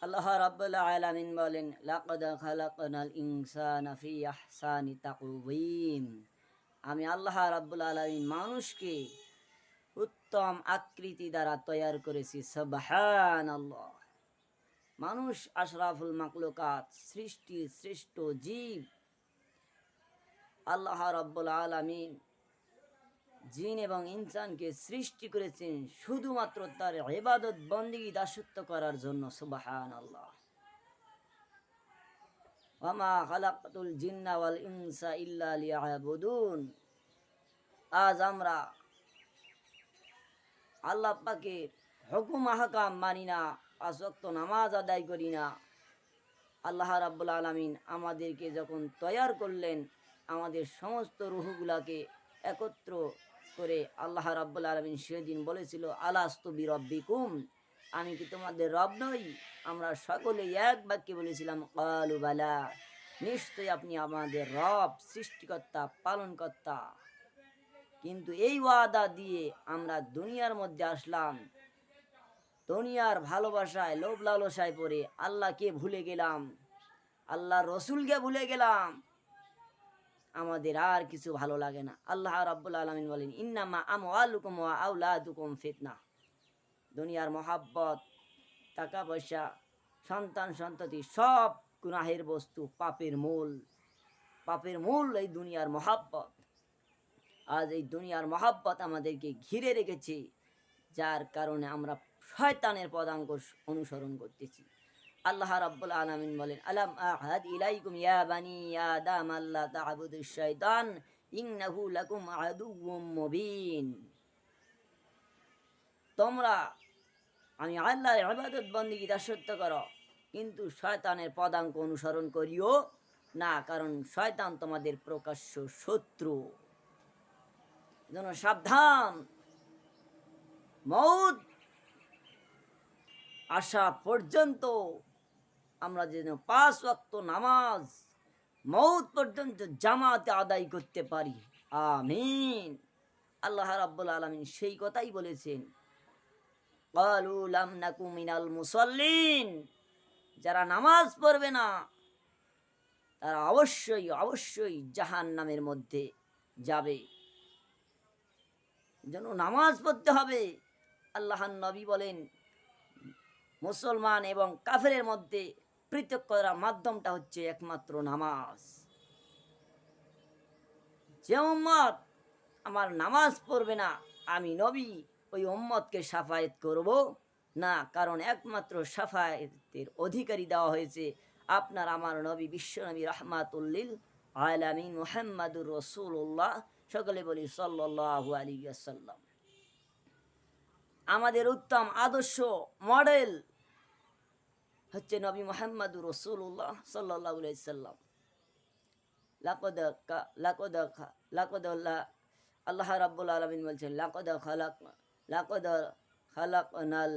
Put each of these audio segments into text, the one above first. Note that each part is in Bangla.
আল্লাহ রাব্বুল আলামিন বলেন, লাকাদ খালাকনাল ইনসানা ফি আহসানি তাকওয়িম। আমি আল্লাহ রাব্বুল আলামিন মানুষকে উত্তম আকৃতি দ্বারা তৈয়ার করেছি। সুবহানাল্লাহ। মানুষ আশরাফুল মাখলুকাত, সৃষ্টির শ্রেষ্ঠ জীব। আল্লাহ রাব্বুল আলামিন জিন এবং ইনসানকে সৃষ্টি করেছেন শুধুমাত্র তার ইবাদত বন্দেগী দাসত্ব করার জন্য। সুবহানাল্লাহ। ওয়ামা খালাকতুল জিন্না ওয়াল ইনসা ইল্লা লিয়াবুদুন। আজ আমরা আল্লাহ পাকের হুকুম আহকাম মানি না, পাঁচ ওয়াক্ত নামাজ আদায় করি না। আল্লাহ রাব্বুল আলামিন আমাদেরকে যখন তৈয়ার করলেন, আমাদের সমস্ত রুহগুলাকে একত্র করে আল্লাহ রাব্বুল আলামিন সেদিন বলেছিল, আলাস্তু বিরব্বিকুম, আমি কি তোমাদের রব নই? আমরা সকলেই এক বাক্যে বলেছিলাম, ক্বালু বালা, নিশ্চয়ই আপনি আমাদের রব, সৃষ্টিকর্তা, পালনকর্তা। কিন্তু এই ওয়াদা দিয়ে আমরা দুনিয়ার মধ্যে আসলাম, দুনিয়ার ভালোবাসায় লোভ লালসায় পড়ে আল্লাহকে ভুলে গেলাম, আল্লাহর রসুলকে ভুলে গেলাম। আমাদের আর কিছু ভালো লাগে না। আল্লাহ রাব্বুল আলামিন বলেন, ইন্নামা আমওয়ালুকুম ওয়া আওলাদুকুম ফিতনা। দুনিয়ার মহাব্বত, টাকা পয়সা, সন্তান সন্ততি সব গুনাহের বস্তু, পাপের মূল। পাপের মূল এই দুনিয়ার মহাব্বত। আজ এই দুনিয়ার মহাব্বত আমাদেরকে ঘিরে রেখেছে, যার কারণে আমরা শয়তানের পদাঙ্ক অনুসরণ করতেছি। আল্লাহ রাব্বুল আলামিন বলেন, আলাম আহাদ ইলাইকুম ইয়া বানি আদম আল্লা তা'বুদুশ শাইতান ইন্নাহু লাকুম আদুউম মুবিন। তোমরা আমি আল্লাহর ইবাদত বন্দেগী দাসত্ব করো, কিন্তু শয়তানের পদাঙ্ক অনুসরণ করিও না, কারণ শয়তান তোমাদের প্রকাশ্য শত্রু। যেন সাবধান, মউত আসা পর্যন্ত আমরা যেন পাঁচ ওয়াক্ত নামাজ মউত পর্যন্ত জামাতে আদায় করতে পারি। আমিন। আল্লাহ রাব্বুল আলামিন সেই কথাই বলেছেন, ক্বালু লাম নাকু মিনাল মুসাল্লিন। যারা নামাজ পড়বে না তারা অবশ্যই অবশ্যই জাহান্নামের মধ্যে যাবে। যেন নামাজ পড়তে হবে। আল্লাহর নবী বলেন, মুসলমান এবং কাফেরের মধ্যে পৃথক করার মাধ্যমটা হচ্ছে একমাত্র নামাজ। যে উম্মত আমার নামাজ পড়বে না, আমি নবী ওই উম্মতকে শাফায়েত করব না, কারণ একমাত্র শাফায়েতের অধিকারী দেওয়া হয়েছে আপনার আমার নবী, বিশ্বনবী রাহমাতুল আলামিন মুহাম্মাদুর রাসূলুল্লাহ। সকলে বলি সাল্লাল্লাহু আলাইহি ওয়াসাল্লাম। আমাদের উত্তম আদর্শ মডেল হচ্ছে নবী মুহাম্মাদুর রাসূলুল্লাহ সাল্লাল্লাহু আলাইহি সাল্লাম। আল্লাহ রাব্বুল আলামিন বলছেন, লাকদ খালাকনাল,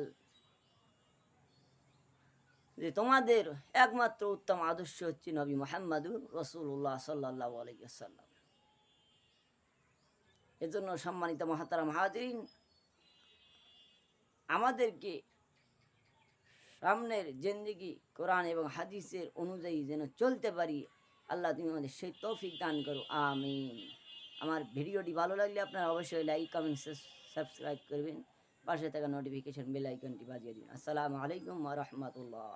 যে তোমাদের একমাত্র উত্তম আদর্শ হচ্ছে নবী মুহাম্মাদুর রাসূলুল্লাহ সাল্লাল্লাহু আলাইহি ওয়াসাল্লাম। এজন্য সম্মানিত মুহতারাম হাজিরিন, আমাদেরকে সামনের জিন্দেগি কোরআন এবং হাদিসের অনুযায়ী যেন চলতে পারি, আল্লাহ তুমি আমাদের সেই তৌফিক দান করো। আমিন। আমার ভিডিওটি ভালো লাগলে আপনারা অবশ্যই লাইক, কমেন্ট, সাবস্ক্রাইব করবেন, পাশে থাকা নোটিফিকেশন বেল আইকনটি বাজিয়ে দিন। আসসালামু আলাইকুম ওয়া রাহমাতুল্লাহ।